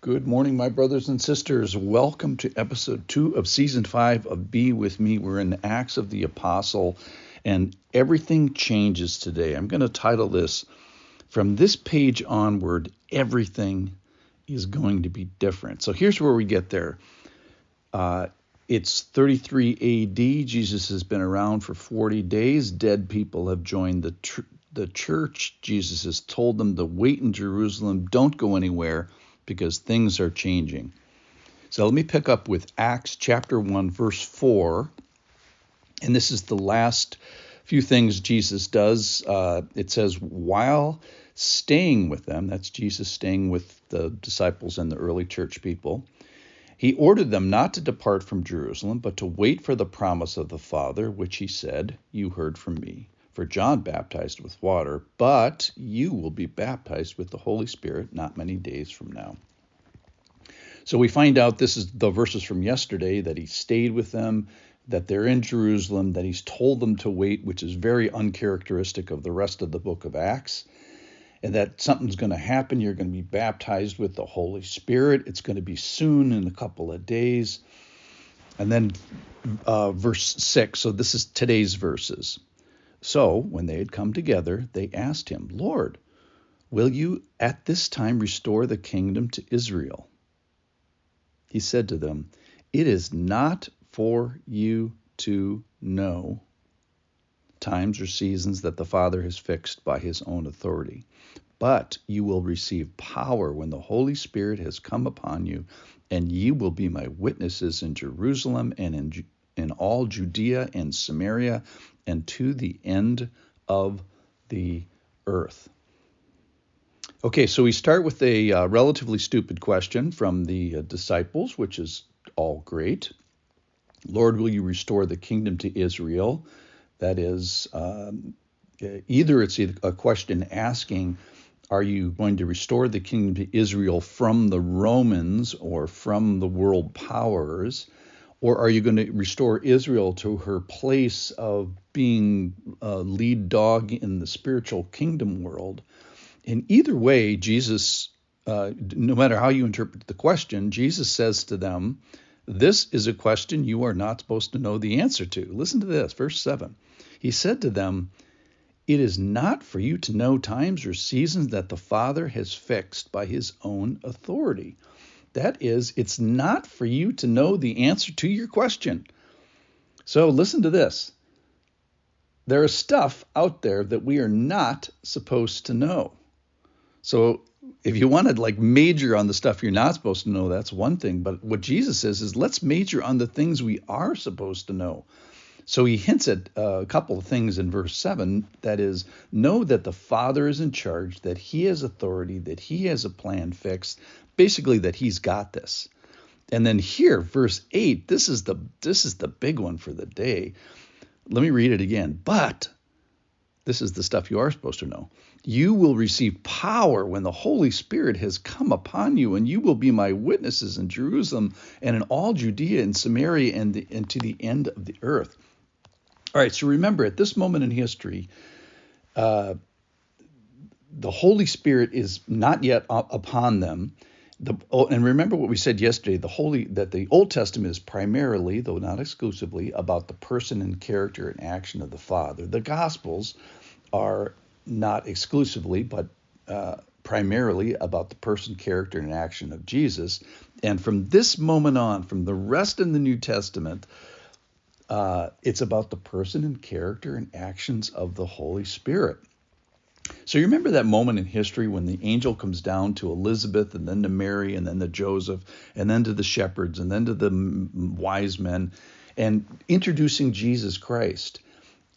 Good morning, my brothers and sisters. Welcome to episode 2 of season 5 of Be With Me. We're in Acts of the Apostle, and everything changes today. I'm going to title this, From This Page Onward, Everything is Going to Be Different. So here's where we get there. It's 33 AD. Jesus has been around for 40 days. Dead people have joined the church. Jesus has told them to wait in Jerusalem. Don't go anywhere, because things are changing. So let me pick up with Acts chapter 1, verse 4. And this is the last few things Jesus does. It says, while staying with them, that's Jesus staying with the disciples and the early church people, he ordered them not to depart from Jerusalem, but to wait for the promise of the Father, which he said, you heard from me. For John baptized with water, but you will be baptized with the Holy Spirit not many days from now. So we find out, this is the verses from yesterday, that he stayed with them, that they're in Jerusalem, that he's told them to wait, which is very uncharacteristic of the rest of the book of Acts, and that something's going to happen. You're going to be baptized with the Holy Spirit. It's going to be soon, in a couple of days. And then verse 6, so this is today's verses. So when they had come together, they asked him, Lord, will you at this time restore the kingdom to Israel? He said to them, it is not for you to know times or seasons that the Father has fixed by his own authority, but you will receive power when the Holy Spirit has come upon you, and you will be my witnesses in Jerusalem and in all Judea and Samaria and to the end of the earth. Okay, so we start with a relatively stupid question from the disciples, which is all great. Lord, will you restore the kingdom to Israel? That is, either it's a question asking, are you going to restore the kingdom to Israel from the Romans or from the world powers? Or are you going to restore Israel to her place of being a lead dog in the spiritual kingdom world? In either way, Jesus, no matter how you interpret the question, Jesus says to them, this is a question you are not supposed to know the answer to. Listen to this, verse 7. He said to them, it is not for you to know times or seasons that the Father has fixed by his own authority. That is, it's not for you to know the answer to your question. So listen to this. There is stuff out there that we are not supposed to know. So if you want to major on the stuff you're not supposed to know, that's one thing. But what Jesus says is, let's major on the things we are supposed to know. So he hints at a couple of things in verse 7. That is, know that the Father is in charge, that he has authority, that he has a plan fixed, basically that he's got this. And then here, verse 8, this is the big one for the day. Let me read it again. But this is the stuff you are supposed to know. You will receive power when the Holy Spirit has come upon you, and you will be my witnesses in Jerusalem and in all Judea and Samaria and to the end of the earth. All right, so remember, at this moment in history, the Holy Spirit is not yet upon them. And remember what we said yesterday, that the Old Testament is primarily, though not exclusively, about the person and character and action of the Father. The Gospels are not exclusively, but primarily about the person, character, and action of Jesus. And from this moment on, from the rest in the New Testament, it's about the person and character and actions of the Holy Spirit. So you remember that moment in history when the angel comes down to Elizabeth and then to Mary and then to Joseph and then to the shepherds and then to the wise men and introducing Jesus Christ.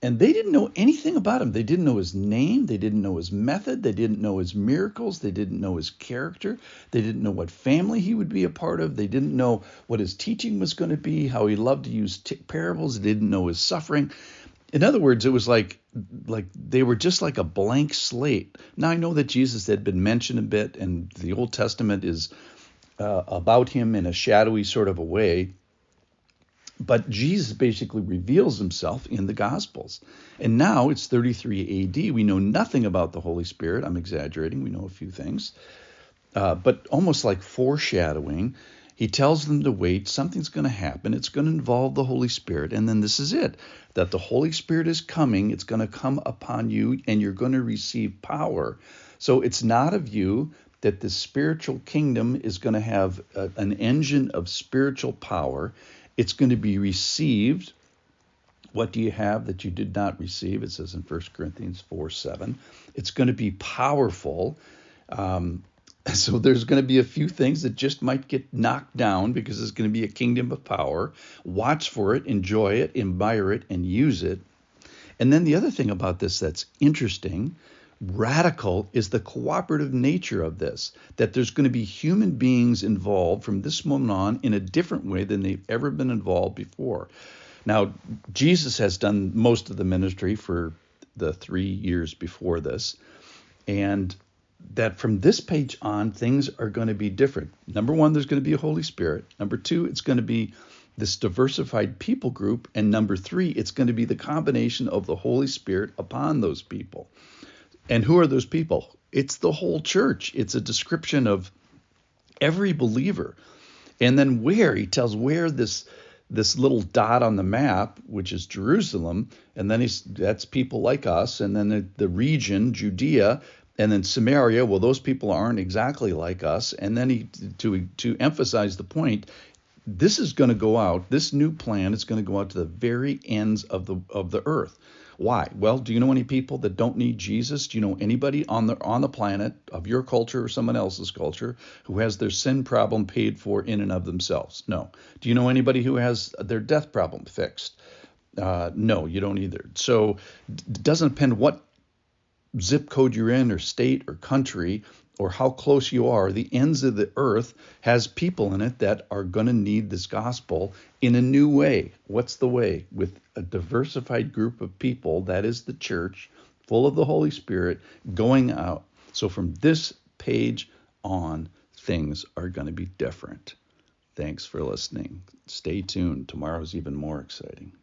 And they didn't know anything about him. They didn't know his name. They didn't know his method. They didn't know his miracles. They didn't know his character. They didn't know what family he would be a part of. They didn't know what his teaching was going to be, how he loved to use parables. They didn't know his suffering. In other words, it was like they were just like a blank slate. Now, I know that Jesus had been mentioned a bit, and the Old Testament is about him in a shadowy sort of a way. But Jesus basically reveals himself in the Gospels. And now it's 33 AD. We know nothing about the Holy Spirit. I'm exaggerating. We know a few things. but almost like foreshadowing. He tells them to wait. Something's going to happen. It's going to involve the Holy Spirit. And then this is it, that the Holy Spirit is coming. It's going to come upon you, and you're going to receive power. So it's not of you that the spiritual kingdom is going to have an engine of spiritual power. It's going to be received. What do you have that you did not receive? It says in 1 Corinthians 4:7. It's going to be powerful. So there's going to be a few things that just might get knocked down because it's going to be a kingdom of power. Watch for it, enjoy it, admire it, and use it. And then the other thing about this that's interesting, radical, is the cooperative nature of this, that there's going to be human beings involved from this moment on in a different way than they've ever been involved before. Now, Jesus has done most of the ministry for the 3 years before this, and that from this page on, things are going to be different. Number one, there's going to be a Holy Spirit. Number two, it's going to be this diversified people group. And number three, it's going to be the combination of the Holy Spirit upon those people. And who are those people? It's the whole church. It's a description of every believer. And then where, he tells where this little dot on the map, which is Jerusalem, and then that's people like us, and then the region, Judea, and then Samaria, well, those people aren't exactly like us. And then to emphasize the point, this is going to go out, this new plan is going to go out to the very ends of the earth. Why? Well, do you know any people that don't need Jesus? Do you know anybody on the planet of your culture or someone else's culture who has their sin problem paid for in and of themselves? No. Do you know anybody who has their death problem fixed? No, you don't either. So it doesn't depend what zip code you're in or state or country or how close you are. The ends of the earth has people in it that are going to need this gospel in a new way. What's the way? With a diversified group of people, that is the church, full of the Holy Spirit, going out. So from this page on, things are going to be different. Thanks for listening. Stay tuned. Tomorrow's even more exciting.